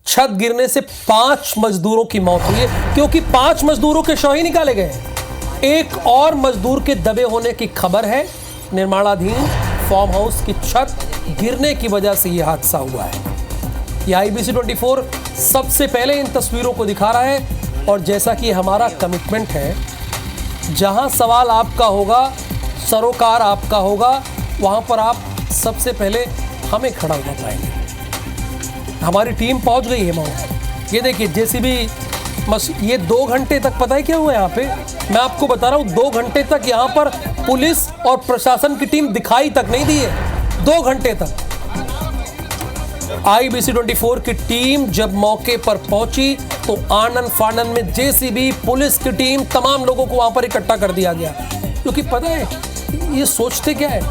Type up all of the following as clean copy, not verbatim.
छत गिरने से 5 मजदूरों की मौत हुई है, क्योंकि 5 मजदूरों के शव ही निकाले गए। एक और मजदूर के दबे होने की खबर है। निर्माणाधीन फार्म हाउस की छत गिरने की वजह से यह हादसा हुआ है। यह IBC 24 सबसे पहले इन तस्वीरों को दिखा रहा है, और जैसा कि हमारा कमिटमेंट है, जहां सवाल आपका होगा, सरोकार आपका होगा, वहां पर आप सबसे पहले हमें खड़ा होना पाएंगे। हमारी टीम पहुंच गई है मऊ। ये देखिए JCB, ये 2 घंटे तक, पता है क्या हुआ यहाँ पे, मैं आपको बता रहा हूँ, 2 घंटे तक यहाँ पर पुलिस और प्रशासन की टीम दिखाई तक नहीं दी है। 2 घंटे तक IBC 24 की टीम जब मौके पर पहुंची तो आनन फानन में JCB, पुलिस की टीम, तमाम लोगों को वहां पर इकट्ठा कर दिया गया। क्योंकि पता है ये सोचते क्या है,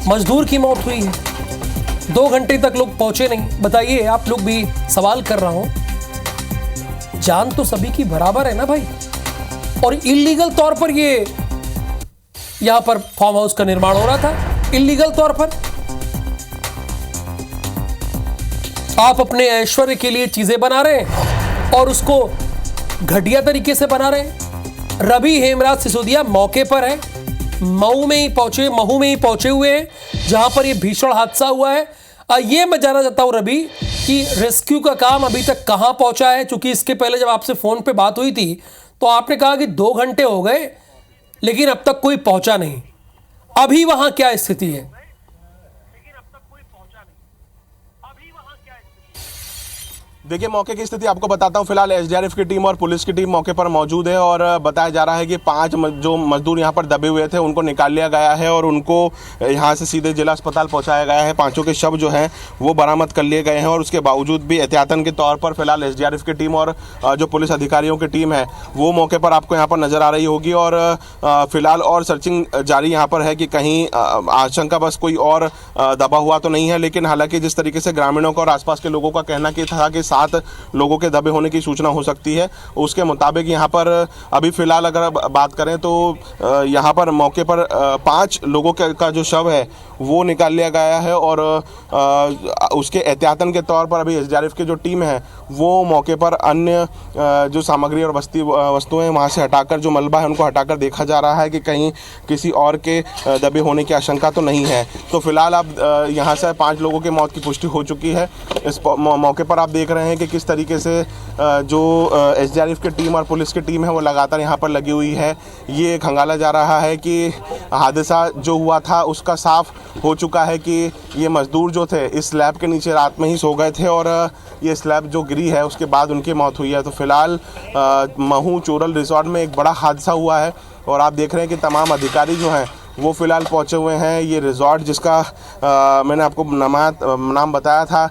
मजदूर की मौत हुई है, 2 घंटे तक लोग पहुंचे नहीं। बताइए, आप लोग भी सवाल कर रहा हूं, जान तो सभी की बराबर है ना भाई। और इलीगल तौर पर ये यहां पर फार्म हाउस का निर्माण हो रहा था, इलीगल तौर पर। आप अपने ऐश्वर्य के लिए चीजें बना रहे हैं और उसको घटिया तरीके से बना रहे हैं। रवि हेमराज सिसोदिया मौके पर है, महू में ही पहुंचे हुए हैं, जहां पर यह भीषण हादसा हुआ है। ये मैं जानना चाहता हूं रवि कि रेस्क्यू का काम अभी तक कहां पहुंचा है, क्योंकि इसके पहले जब आपसे फोन पे बात हुई थी तो आपने कहा कि 2 घंटे हो गए, लेकिन अब तक कोई पहुंचा नहीं। अभी वहां क्या स्थिति है? देखिए, मौके की स्थिति आपको बताता हूं। फिलहाल SDRF की टीम और पुलिस की टीम मौके पर मौजूद है और बताया जा रहा है कि 5 जो मजदूर यहां पर दबे हुए थे उनको निकाल लिया गया है और उनको यहां से सीधे जिला अस्पताल पहुंचाया गया है। 5 के शव जो हैं वो बरामद कर लिए गए हैं और उसके बावजूद भी एहतियातन के तौर पर फिलहाल SDRF की टीम और जो पुलिस अधिकारियों की टीम है वो मौके पर आपको यहाँ पर नजर आ रही होगी। और फिलहाल और सर्चिंग जारी यहाँ पर है कि कहीं आशंका बस कोई और दबा हुआ तो नहीं है। लेकिन हालांकि जिस तरीके से ग्रामीणों का और आसपास के लोगों का कहना कि था कि 7 लोगों के दबे होने की सूचना हो सकती है, उसके मुताबिक यहाँ पर अभी फिलहाल अगर बात करें तो यहाँ पर मौके पर 5 लोगों का जो शव है वो निकाल लिया गया है और उसके एहतियातन के तौर पर अभी SDRF की जो टीम है वो मौके पर अन्य जो सामग्री और वस्तुएं वहाँ से हटाकर, जो मलबा है उनको हटाकर देखा जा रहा है कि कहीं किसी और के दबे होने की आशंका तो नहीं है। तो फिलहाल अब यहाँ से 5 लोगों की मौत की पुष्टि हो चुकी है। इस मौके पर आप देख रहे हैं कि किस तरीके से जो SDRF की टीम और पुलिस की टीम है वो लगातार यहाँ पर लगी हुई है। ये खंगाला जा रहा है कि हादसा जो हुआ था उसका साफ हो चुका है कि ये मजदूर जो थे इस स्लैब के नीचे रात में ही सो गए थे और ये स्लैब जो गिरी है उसके बाद उनकी मौत हुई है। तो फिलहाल महू चोरल रिजॉर्ट में एक बड़ा हादसा हुआ है और आप देख रहे हैं कि तमाम अधिकारी जो हैं वो फिलहाल पहुंचे हुए हैं। ये रिजॉर्ट जिसका मैंने आपको नाम बताया था,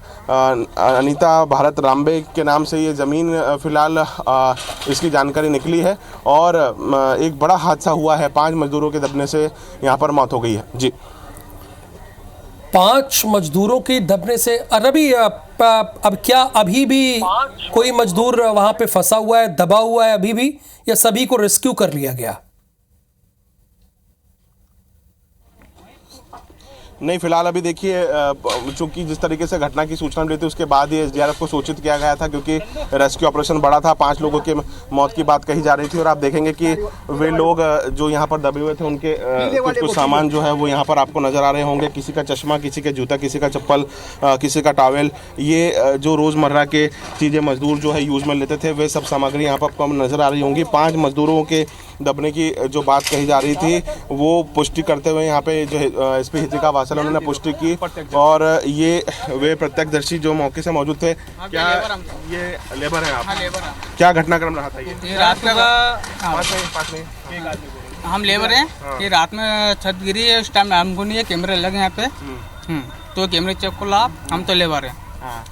अनीता भारत रामबे के नाम से ये ज़मीन फिलहाल इसकी जानकारी निकली है और एक बड़ा हादसा हुआ है। 5 मजदूरों के दबने से यहाँ पर मौत हो गई है। जी, 5 मजदूरों के दबने से। रवि, अब क्या अभी भी कोई मजदूर वहां पे फंसा हुआ है, दबा हुआ है अभी भी, या सभी को रेस्क्यू कर लिया गया? नहीं, फिलहाल अभी देखिए, चूंकि जिस तरीके से घटना की सूचना मिली थी उसके बाद ही SDRF को सूचित किया गया था, क्योंकि रेस्क्यू ऑपरेशन बड़ा था। 5 लोगों के मौत की बात कही जा रही थी और आप देखेंगे कि वे लोग जो यहाँ पर दबे हुए थे उनके कुछ सामान जो है वो यहाँ पर आपको नज़र आ रहे होंगे। किसी का चश्मा, किसी का जूता, किसी का चप्पल, किसी का टॉवेल, ये जो रोज़मर्रा के चीज़ें मजदूर जो है यूज़ में लेते थे वे सब सामग्री यहाँ पर आपको नज़र आ रही होंगी। 5 मजदूरों के दबने की जो बात कही जा रही थी वो पुष्टि करते हुए यहाँ पे जो SP हितिका वासल उन्होंने पुष्टि की और ये वे प्रत्यक्षदर्शी जो मौके से मौजूद थे। क्या ये लेबर है आप? हाँ, लेबर है। क्या घटनाक्रम रहा था ये? रात का हम लेबर हैं। ये रात में छत गिरी है, उस टाइम हमको नहीं है, कैमरे लगे यहाँ पे। तो कैमरे चेक को ला, हम तो लेबर हैं।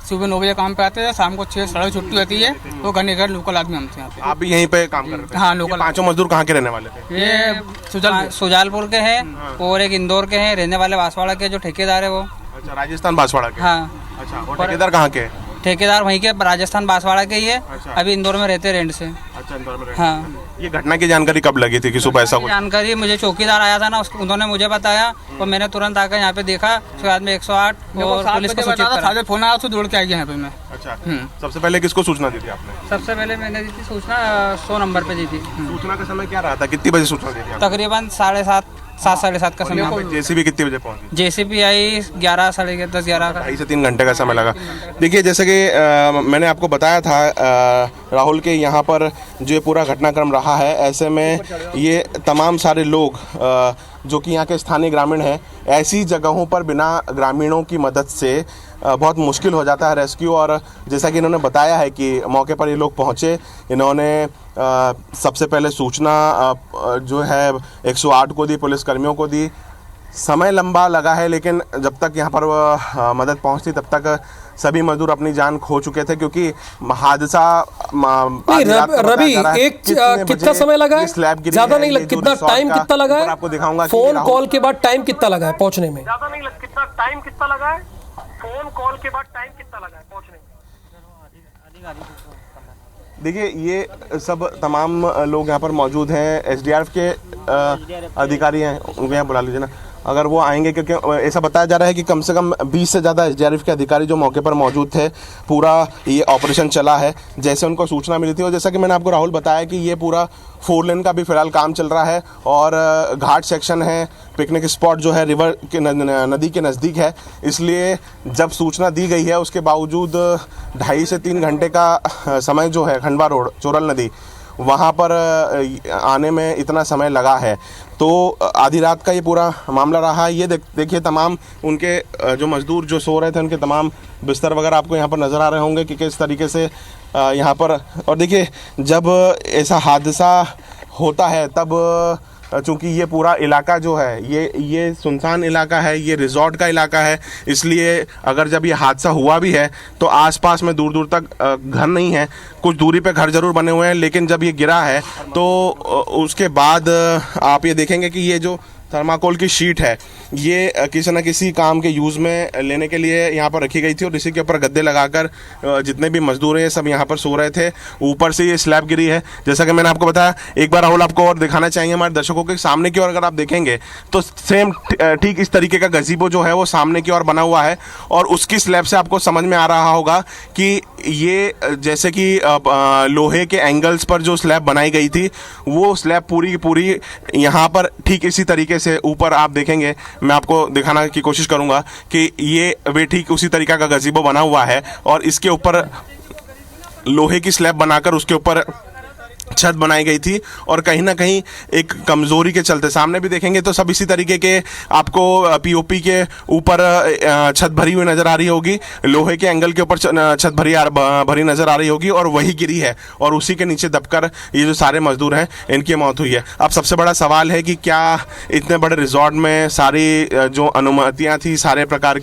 सुबह 9 बजे काम पे आते हैं, शाम को 6 साढ़े छुट्टी होती है। तो घर घर लोकल आदमी हमसे यहाँ पे। आप भी यहीं पे काम कर रहे थे? हाँ, लोकल। 5 मजदूर कहाँ के रहने वाले थे? ये सुजालपुर के हैं और एक इंदौर के हैं। रहने वाले बांसवाड़ा के जो ठेकेदार है वो। अच्छा, राजस्थान बांसवाड़ा के। हाँ। अच्छा, और ठेकेदार कहाँ के? ठेकेदार वहीं के राजस्थान बांसवाड़ा के ही है। अच्छा। अभी इंदौर में रहते रेंट से। अच्छा, इंदौर में हाँ। ये घटना की जानकारी कब लगी थी कि सुबह ऐसा कुछ? जानकारी मुझे चौकीदार आया था ना, उन्होंने मुझे बताया और मैंने तुरंत आकर यहाँ पे देखा। उसके बाद में 108 और पुलिस को सूचित करा। फोन आया तो दौड़ के आ गया यहाँ पे मैं। अच्छा, सबसे पहले किसको सूचना दी थी आपने? सबसे पहले मैंने दी थी सूचना 100 नंबर पे दी थी। सूचना का समय क्या रहा था? कितनी बजे सूचना दी थी आपने? तकरीबन 7:30 का समय। जेसीबी कितनी बजे पहुंची? जेसीबी आई 11 साढ़े 10 11 का। 2.5 से 3 घंटे का समय लगा। देखिए, जैसे कि मैंने आपको बताया था राहुल के यहाँ पर जो ये पूरा घटनाक्रम रहा है, ऐसे में ये तमाम सारे लोग जो कि यहाँ के स्थानीय ग्रामीण हैं, ऐसी जगहों पर बिना ग्रामीणों की मदद से बहुत मुश्किल हो जाता है रेस्क्यू। और जैसा कि इन्होंने बताया है कि मौके पर ये लोग पहुँचे, इन्होंने सबसे पहले सूचना जो है 108 को दी, पुलिसकर्मियों को दी। समय लंबा लगा है, लेकिन जब तक यहाँ पर मदद पहुँचती तब तक सभी मजदूर अपनी जान खो चुके थे, क्योंकि हादसा रवि एक कितना समय लगा है? ज्यादा नहीं लगा। कितना टाइम कितना लगा है? आपको दिखाऊंगा। फोन कॉल के बाद टाइम कितना लगा है पहुंचने में? ज्यादा नहीं लगा। कितना टाइम कितना लगा है? फोन कॉल के बाद टाइम कितना लगा है पहुंचने में? देखिए, ये सब तमाम लोग यहाँ पर मौजूद हैं। एसडीआरएफ के अधिकारी हैं, उनको यहाँ बुला लीजिए ना, अगर वो आएंगे, क्योंकि ऐसा बताया जा रहा है कि कम से कम 20 से ज़्यादा एसडीआरएफ के अधिकारी जो मौके पर मौजूद थे। पूरा ये ऑपरेशन चला है जैसे उनको सूचना मिली थी। और जैसा कि मैंने आपको राहुल बताया कि ये पूरा 4 लेन का भी फिलहाल काम चल रहा है और घाट सेक्शन है, पिकनिक स्पॉट जो है रिवर के नदी के नज़दीक है। इसलिए जब सूचना दी गई है उसके बावजूद 2.5 से 3 घंटे का समय जो है खंडवा रोड चोरल नदी वहाँ पर आने में इतना समय लगा है। तो आधी रात का ये पूरा मामला रहा है। ये देखिए, तमाम उनके जो मजदूर जो सो रहे थे, उनके तमाम बिस्तर वगैरह आपको यहाँ पर नज़र आ रहे होंगे कि किस तरीके से यहाँ पर। और देखिए, जब ऐसा हादसा होता है तब चूँकि ये पूरा इलाका जो है ये सुनसान इलाका है, ये रिजॉर्ट का इलाका है, इसलिए अगर जब ये हादसा हुआ भी है तो आसपास में दूर दूर तक घर नहीं है। कुछ दूरी पे घर ज़रूर बने हुए हैं, लेकिन जब ये गिरा है तो उसके बाद आप ये देखेंगे कि ये जो थर्माकोल की शीट है ये किसी न किसी काम के यूज़ में लेने के लिए यहाँ पर रखी गई थी और इसी के ऊपर गद्दे लगाकर जितने भी मजदूर हैं सब यहाँ पर सो रहे थे। ऊपर से ये स्लैब गिरी है, जैसा कि मैंने आपको बताया। एक बार राहुल आपको और दिखाना चाहेंगे हमारे दर्शकों के सामने की ओर, अगर आप देखेंगे तो सेम ठीक इस तरीके का गज़ीबो जो है वो सामने की ओर बना हुआ है और उसकी स्लैब से आपको समझ में आ रहा होगा कि ये जैसे कि लोहे के एंगल्स पर जो स्लैब बनाई गई थी वो स्लैब पूरी की पूरी यहाँ पर ठीक इसी तरीके से ऊपर आप देखेंगे। मैं आपको दिखाने की कोशिश करूंगा कि ये वे ठीक उसी तरीका का गज़ीबो बना हुआ है और इसके ऊपर लोहे की स्लैब बनाकर उसके ऊपर छत बनाई गई थी। और कहीं ना कहीं एक कमज़ोरी के चलते सामने भी देखेंगे तो सब इसी तरीके के आपको पीओपी के ऊपर छत भरी हुई नज़र आ रही होगी, लोहे के एंगल के ऊपर छत भरी नज़र आ रही होगी और वही गिरी है और उसी के नीचे दबकर ये जो सारे मजदूर हैं इनकी मौत हुई है। अब सबसे बड़ा सवाल है कि क्या इतने बड़े रिजॉर्ट में सारी जो अनुमतियाँ थी, सारे प्रकार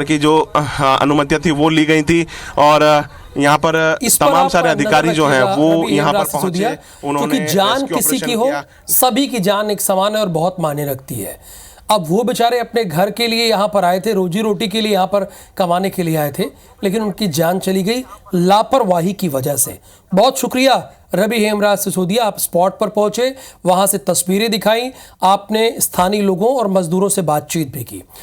की जो अनुमतियाँ थी वो ली गई थी और यहाँ पर तमाम सारे अधिकारी जो हैं वो यहाँ पर पहुंचे। उन्होंने जान किसी की हो, सभी की जान एक समान है और बहुत मायने रखती है। अब वो बेचारे अपने घर के लिए यहाँ पर आए थे, रोजी रोटी के लिए यहाँ पर कमाने के लिए आए थे, लेकिन उनकी जान चली गई लापरवाही की वजह से। बहुत शुक्रिया रवि हेमराज सिसोदिया, आप स्पॉट पर पहुंचे, वहां से तस्वीरें दिखाई, आपने स्थानीय लोगों और मजदूरों से बातचीत भी की।